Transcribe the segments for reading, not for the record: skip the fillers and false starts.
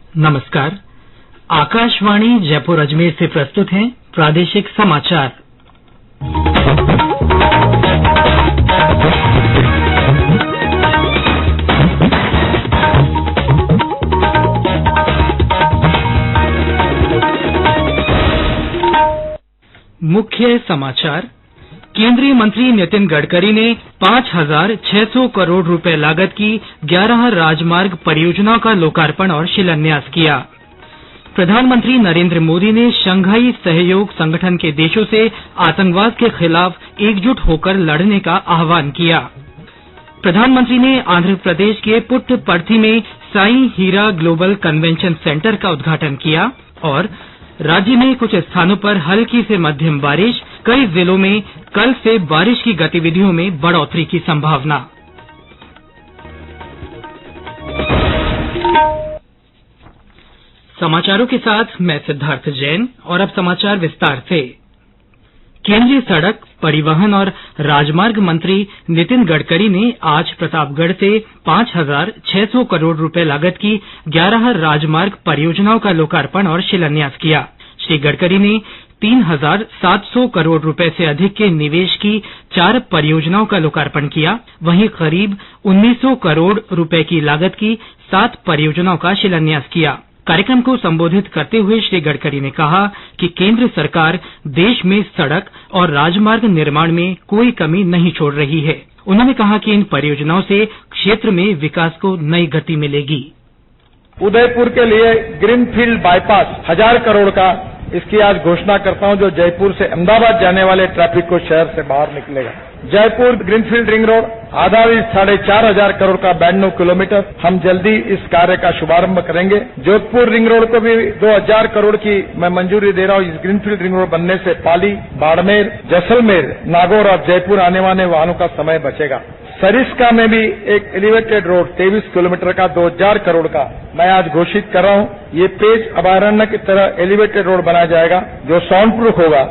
नमस्कार। आकाशवाणी जयपुर अजमेर से प्रस्तुत हैं प्रादेशिक समाचार। मुख्य समाचार। केंद्रीय मंत्री नितिन गडकरी ने 5,600 करोड़ रुपए लागत की 11 राजमार्ग परियोजनाओं का लोकार्पण और शिलान्यास किया। प्रधानमंत्री नरेंद्र मोदी ने शंघाई सहयोग संगठन के देशों से आतंकवाद के खिलाफ एकजुट होकर लड़ने का आह्वान किया। प्रधानमंत्री ने आंध्र प्रदेश के पुट्टपर्थी में साई हीरा ग्लोबल कन्वेंशन सेंटर का उद्घाटन किया और राज्य में कुछ स्थानों पर हल्की से मध्यम बारिश, कई जिलों में कल से बारिश की गतिविधियों में बढ़ोतरी की संभावना। समाचारों के साथ मैं सिद्धार्थ जैन और अब समाचार विस्तार से। केंद्रीय सड़क परिवहन और राजमार्ग मंत्री नितिन गडकरी ने आज प्रतापगढ़ से 5,600 करोड़ रुपए लागत की 11 राजमार्ग परियोजनाओं का लोकार्पण और शिलान्यास किया। श्री गडकरी ने 3,700 करोड़ रुपए से अधिक के निवेश की 4 परियोजनाओं का लोकार्पण किया। वहीं करीब 1,900 करोड़ रुपए की लागत की 7 परियोजनाओं का शिलान्यास किया। कार्यक्रम को संबोधित करते हुए श्री गडकरी ने कहा कि केंद्र सरकार देश में सड़क और राजमार्ग निर्माण में कोई कमी नहीं छोड़ रही है। उन्होंने कहा कि इन परियोजनाओं से क्षेत्र में विकास को नई गति मिलेगी। उदयपुर के लिए ग्रीनफील्ड बाईपास 1,000 करोड़ का, इसकी आज घोषणा करता हूं, जो जयपुर से अहमदाबाद जाने वाले ट्रैफिक को शहर से बाहर निकलेगा। जयपुर ग्रीनफील्ड रिंग रोड आधारित 4,500 करोड़ का 92 किलोमीटर, हम जल्दी इस कार्य का शुभारंभ करेंगे। जोधपुर रिंग रोड को भी 2,000 करोड़ की मैं मंजूरी दे रहा हूं। इस ग्रीनफील्ड रिंग रोड बनने से पाली, बाड़मेर, जैसलमेर, नागौर और जयपुर आने वाले वाहनों का समय बचेगा। सरिस्का में भी एक एलिवेटेड रोड 23 किलोमीटर का 2,000 करोड़ का मैं आज घोषित कर रहा हूं। ये पेज अभयारण्य की तरह एलिवेटेड रोड बनाया जाएगा जो साउंड प्रूफ होगा।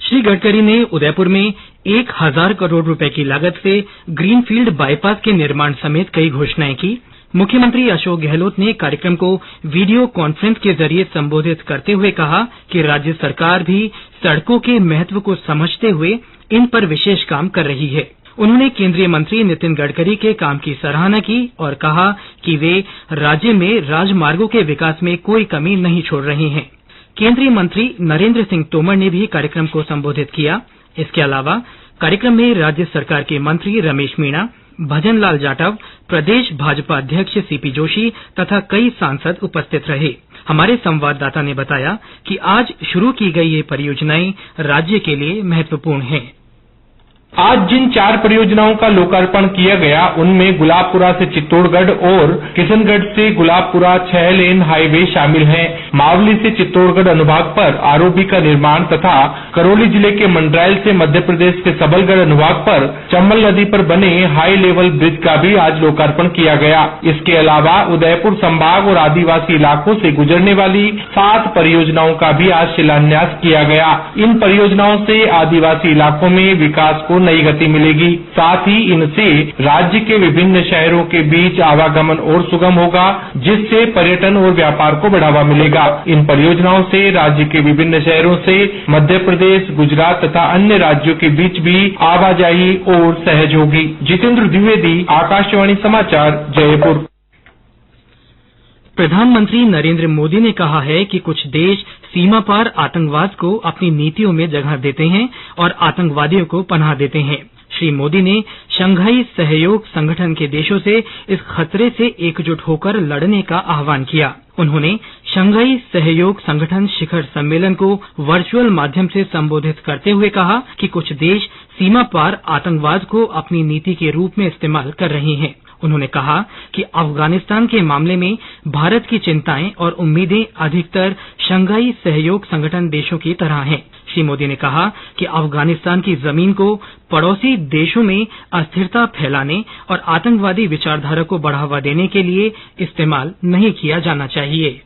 श्री गडकरी ने उदयपुर में 1,000 करोड़ रुपए की लागत से ग्रीनफील्ड बाईपास के निर्माण समेत कई घोषणाएं की। मुख्यमंत्री अशोक गहलोत ने कार्यक्रम को वीडियो कॉन्फ्रेंस के जरिए संबोधित करते हुए कहा कि राज्य सरकार भी सड़कों के महत्व को समझते हुए इन पर विशेष काम कर रही है। उन्होंने केंद्रीय मंत्री नितिन गडकरी के काम की सराहना की और कहा कि वे राज्य में राजमार्गों के विकास में कोई कमी नहीं छोड़ रहे हैं। केंद्रीय मंत्री नरेंद्र सिंह तोमर ने भी कार्यक्रम को संबोधित किया। इसके अलावा कार्यक्रम में राज्य सरकार के मंत्री रमेश मीणा, भजन लाल जाटव, प्रदेश भाजपा अध्यक्ष सीपी जोशी तथा कई सांसद उपस्थित रहे। हमारे संवाददाता ने बताया कि आज शुरू की गई ये परियोजनाएं राज्य के लिए महत्वपूर्ण हैं। आज जिन 4 परियोजनाओं का लोकार्पण किया गया उनमें गुलाबपुरा से चित्तौड़गढ़ और किशनगढ़ से गुलाबपुरा 6 लेन हाईवे शामिल हैं। मावली से चित्तौड़गढ़ अनुभाग पर आरओबी का निर्माण तथा करौली जिले के मंडरायल से मध्य प्रदेश के सबलगढ़ अनुभाग पर चंबल नदी पर बने हाई लेवल ब्रिज का भी आज लोकार्पण किया गया। इसके अलावा उदयपुर संभाग और आदिवासी इलाकों से गुजरने वाली 7 परियोजनाओं का भी आज शिलान्यास किया गया। इन परियोजनाओं से आदिवासी इलाकों में विकास को नई गति मिलेगी। साथ ही इनसे राज्य के विभिन्न शहरों के बीच आवागमन और सुगम होगा, जिससे पर्यटन और व्यापार को बढ़ावा मिलेगा। इन परियोजनाओं से राज्य के विभिन्न शहरों से मध्य प्रदेश, गुजरात तथा अन्य राज्यों के बीच भी आवाजाही और सहज होगी। जितेंद्र द्विवेदी, आकाशवाणी समाचार, जयपुर। प्रधानमंत्री नरेंद्र मोदी ने कहा है कि कुछ देश सीमा पार आतंकवाद को अपनी नीतियों में जगह देते हैं और आतंकवादियों को पनाह देते हैं। श्री मोदी ने शंघाई सहयोग संगठन के देशों से इस खतरे से एकजुट होकर लड़ने का आह्वान किया। उन्होंने शंघाई सहयोग संगठन शिखर सम्मेलन को वर्चुअल माध्यम से संबोधित करते हुए कहा कि कुछ देश सीमा पार आतंकवाद को अपनी नीति के रूप में इस्तेमाल कर रहे हैं। उन्होंने कहा कि अफगानिस्तान के मामले में भारत की चिंताएं और उम्मीदें अधिकतर शंघाई सहयोग संगठन देशों की तरह हैं। श्री मोदी ने कहा कि अफगानिस्तान की जमीन को पड़ोसी देशों में अस्थिरता फैलाने और आतंकवादी विचारधारा को बढ़ावा देने के लिए इस्तेमाल नहीं किया जाना चाहिए।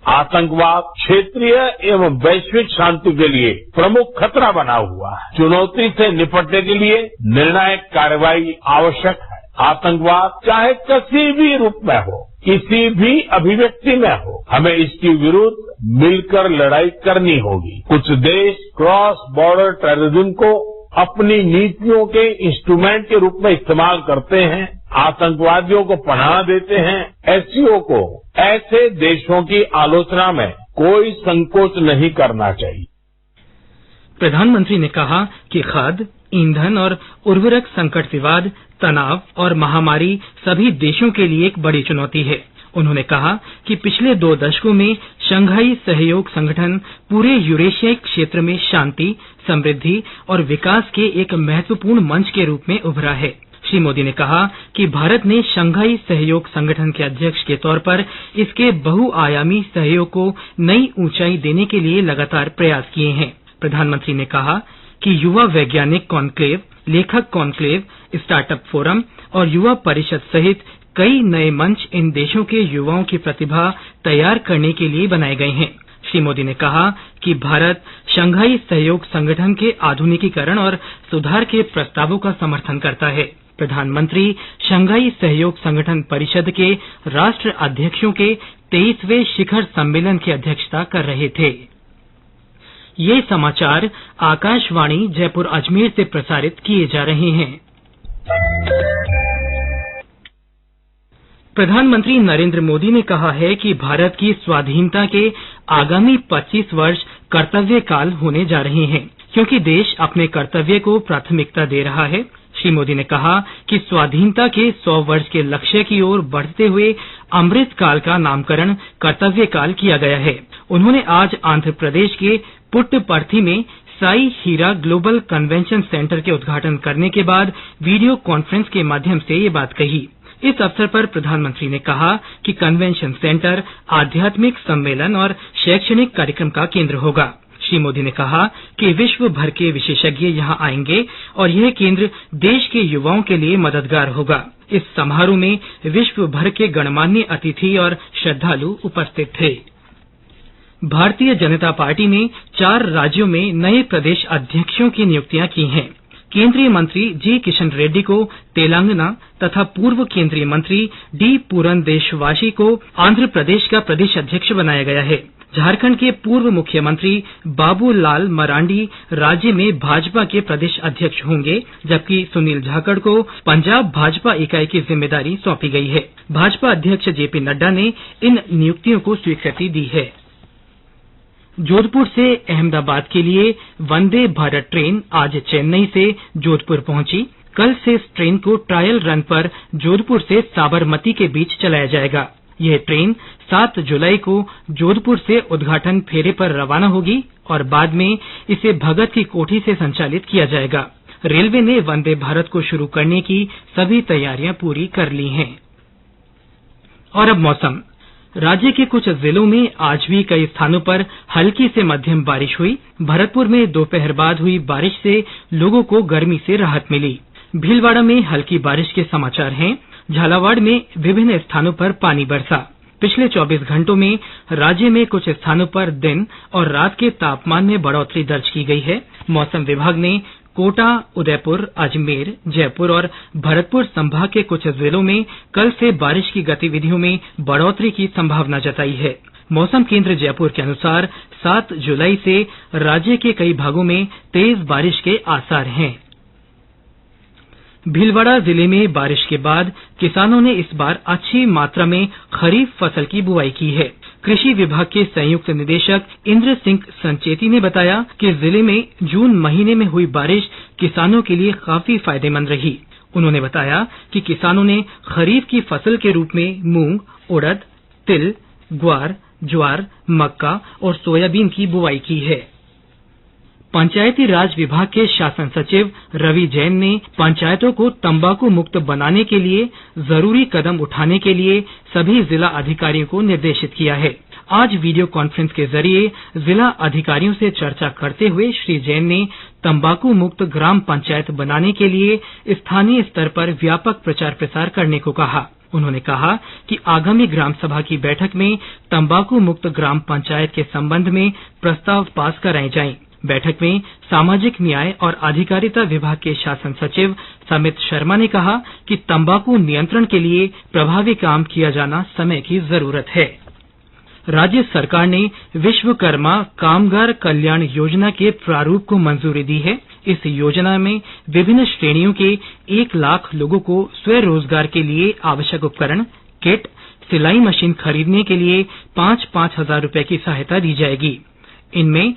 आतंकवाद क्षेत्रीय एवं वैश्विक शांति के लिए प्रमुख खतरा बना हुआ है। चुनौती से निपटने के लिए निर्णायक कार्रवाई आवश्यक है। आतंकवाद चाहे किसी भी रूप में हो, किसी भी अभिव्यक्ति में हो, हमें इसके विरुद्ध मिलकर लड़ाई करनी होगी। कुछ देश क्रॉस बॉर्डर टेररिज्म को अपनी नीतियों के इंस्ट्रूमेंट के रूप में इस्तेमाल करते हैं, आतंकवादियों को पनाह देते हैं। एससीओ को ऐसे देशों की आलोचना में कोई संकोच नहीं करना चाहिए। प्रधानमंत्री ने कहा कि खाद्य, ईंधन और उर्वरक संकट विवाद, तनाव और महामारी सभी देशों के लिए एक बड़ी चुनौती है। उन्होंने कहा कि पिछले 2 दशकों में शंघाई सहयोग संगठन पूरे यूरेशियाई क्षेत्र में शांति, समृद्धि और विकास के एक महत्वपूर्ण मंच के रूप में उभरा है। श्री मोदी ने कहा कि भारत ने शंघाई सहयोग संगठन के अध्यक्ष के तौर पर इसके बहुआयामी सहयोग को नई ऊंचाई देने के लिए लगातार प्रयास किए हैं। प्रधानमंत्री ने कहा कि युवा वैज्ञानिक कॉन्क्लेव, लेखक कॉन्क्लेव, स्टार्टअप फोरम और युवा परिषद सहित कई नए मंच इन देशों के युवाओं की प्रतिभा तैयार करने के लिए बनाए गए हैं। श्री मोदी ने कहा कि भारत शंघाई सहयोग संगठन के आधुनिकीकरण और सुधार के प्रस्तावों का समर्थन करता है। प्रधानमंत्री शंघाई सहयोग संगठन परिषद के राष्ट्र अध्यक्षों के 23वें शिखर सम्मेलन की अध्यक्षता कर रहे थे। ये समाचार आकाशवाणी जयपुर अजमेर से प्रसारित किए जा रहे हैं। प्रधानमंत्री नरेंद्र मोदी ने कहा है कि भारत की स्वाधीनता के आगामी 25 वर्ष कर्तव्य काल होने जा रहे हैं, क्योंकि देश अपने कर्तव्य को प्राथमिकता दे रहा है। श्री मोदी ने कहा कि स्वाधीनता के 100 वर्ष के लक्ष्य की ओर बढ़ते हुए अमृत काल का नामकरण कर्तव्य काल किया गया है। उन्होंने आज आंध्र प्रदेश के पुट्टपर्थी में साई हीरा ग्लोबल कन्वेंशन सेंटर के उद्घाटन करने के बाद वीडियो कॉन्फ्रेंस के माध्यम से ये बात कही। इस अवसर पर प्रधानमंत्री ने कहा कि कन्वेंशन सेंटर आध्यात्मिक सम्मेलन और शैक्षणिक कार्यक्रम का केंद्र होगा। श्री मोदी ने कहा कि विश्व भर के विशेषज्ञ यहां आएंगे और यह केंद्र देश के युवाओं के लिए मददगार होगा। इस समारोह में विश्व भर के गणमान्य अतिथि और श्रद्धालु उपस्थित थे। भारतीय जनता पार्टी ने 4 राज्यों में नए प्रदेश अध्यक्षों की नियुक्तियां की हैं। केंद्रीय मंत्री जी किशन रेड्डी को तेलंगाना तथा पूर्व केंद्रीय मंत्री डी पुरंदेशवासी को आंध्र प्रदेश का प्रदेश अध्यक्ष बनाया गया है। झारखंड के पूर्व मुख्यमंत्री बाबूलाल मरांडी राज्य में भाजपा के प्रदेश अध्यक्ष होंगे, जबकि सुनील जाखड़ को पंजाब भाजपा इकाई की जिम्मेदारी सौंपी गई है। भाजपा अध्यक्ष जेपी नड्डा ने इन नियुक्तियों को स्वीकृति दी है। जोधपुर से अहमदाबाद के लिए वंदे भारत ट्रेन आज चेन्नई से जोधपुर पहुंची। कल से इस ट्रेन को ट्रायल रन पर जोधपुर से साबरमती के बीच चलाया जाएगा। यह ट्रेन 7 जुलाई को जोधपुर से उद्घाटन फेरे पर रवाना होगी और बाद में इसे भगत की कोठी से संचालित किया जाएगा। रेलवे ने वंदे भारत को शुरू करने की सभी तैयारियां पूरी कर ली हैं। और अब मौसम। राज्य के कुछ जिलों में आज भी कई स्थानों पर हल्की से मध्यम बारिश हुई। भरतपुर में दोपहर बाद हुई बारिश से लोगों को गर्मी से राहत मिली। भीलवाड़ा में हल्की बारिश के समाचार हैं। झालावाड़ में विभिन्न स्थानों पर पानी बरसा। पिछले 24 घंटों में राज्य में कुछ स्थानों पर दिन और रात के तापमान में बढ़ोतरी दर्ज की गई है। मौसम विभाग ने कोटा, उदयपुर, अजमेर, जयपुर और भरतपुर संभाग के कुछ जिलों में कल से बारिश की गतिविधियों में बढ़ोतरी की संभावना जताई है। मौसम केंद्र जयपुर के अनुसार 7 जुलाई से राज्य के कई भागों में तेज बारिश के आसार हैं। भीलवाड़ा जिले में बारिश के बाद किसानों ने इस बार अच्छी मात्रा में खरीफ फसल की बुआई की है। कृषि विभाग के संयुक्त निदेशक इंद्र सिंह संचेती ने बताया कि जिले में जून महीने में हुई बारिश किसानों के लिए काफी फायदेमंद रही। उन्होंने बताया कि किसानों ने खरीफ की फसल के रूप में मूंग, उड़द, तिल, ग्वार, ज्वार, मक्का और सोयाबीन की बुआई की है। पंचायती राज विभाग के शासन सचिव रवि जैन ने पंचायतों को तंबाकू मुक्त बनाने के लिए जरूरी कदम उठाने के लिए सभी जिला अधिकारियों को निर्देशित किया है। आज वीडियो कॉन्फ्रेंस के जरिए जिला अधिकारियों से चर्चा करते हुए श्री जैन ने तंबाकू मुक्त ग्राम पंचायत बनाने के लिए स्थानीय स्तर पर व्यापक प्रचार प्रसार करने को कहा। उन्होंने कहा कि आगामी ग्राम सभा की बैठक में तंबाकू मुक्त ग्राम पंचायत के संबंध में प्रस्ताव पास कराए जाएं। बैठक में सामाजिक न्याय और अधिकारिता विभाग के शासन सचिव समित शर्मा ने कहा कि तंबाकू नियंत्रण के लिए प्रभावी काम किया जाना समय की जरूरत है। राज्य सरकार ने विश्वकर्मा कामगार कल्याण योजना के प्रारूप को मंजूरी दी है। इस योजना में विभिन्न श्रेणियों के 1 लाख लोगों को स्वरोजगार के लिए आवश्यक उपकरण, किट, सिलाई मशीन खरीदने के लिए 5-5 हजार रुपए की सहायता दी जाएगी। इनमें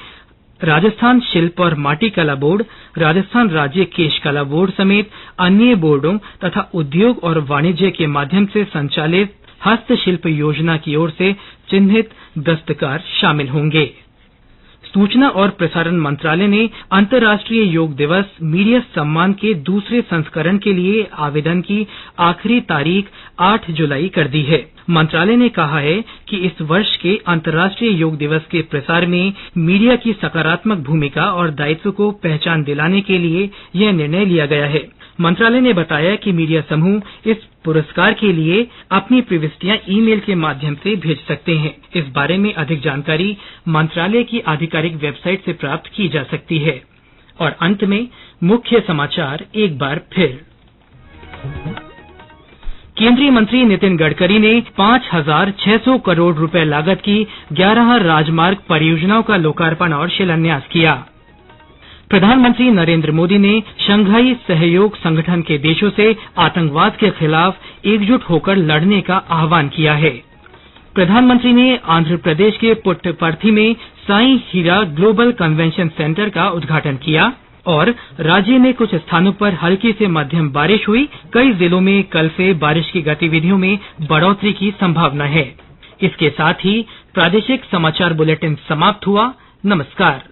राजस्थान शिल्प और माटी कला बोर्ड, राजस्थान राज्य केश कला बोर्ड समेत अन्य बोर्डों तथा उद्योग और वाणिज्य के माध्यम से संचालित हस्तशिल्प योजना की ओर से चिन्हित दस्तकार शामिल होंगे। सूचना और प्रसारण मंत्रालय ने अंतर्राष्ट्रीय योग दिवस मीडिया सम्मान के दूसरे संस्करण के लिए आवेदन की आखिरी तारीख 8 जुलाई कर दी है। मंत्रालय ने कहा है कि इस वर्ष के अंतर्राष्ट्रीय योग दिवस के प्रसार में मीडिया की सकारात्मक भूमिका और दायित्व को पहचान दिलाने के लिए यह निर्णय लिया गया है। मंत्रालय ने बताया कि मीडिया समूह इस पुरस्कार के लिए अपनी प्रविष्टियां ईमेल के माध्यम से भेज सकते हैं। इस बारे में अधिक जानकारी मंत्रालय की आधिकारिक वेबसाइट से प्राप्त की जा सकती है। और अंत में मुख्य समाचार एक बार फिर। केंद्रीय मंत्री नितिन गडकरी ने 5,600 करोड़ रुपए लागत की 11 राजमार्ग परियोजनाओं का लोकार्पण और शिलान्यास किया। प्रधानमंत्री नरेंद्र मोदी ने शंघाई सहयोग संगठन के देशों से आतंकवाद के खिलाफ एकजुट होकर लड़ने का आह्वान किया है। प्रधानमंत्री ने आंध्र प्रदेश के पुट्टपर्थी में साई हीरा ग्लोबल कन्वेंशन सेंटर का उद्घाटन किया और राज्य में कुछ स्थानों पर हल्की से मध्यम बारिश हुई। कई जिलों में कल से बारिश की गतिविधियों में बढ़ोतरी की संभावना है। इसके साथ ही प्रादेशिक समाचार बुलेटिन समाप्त हुआ। नमस्कार।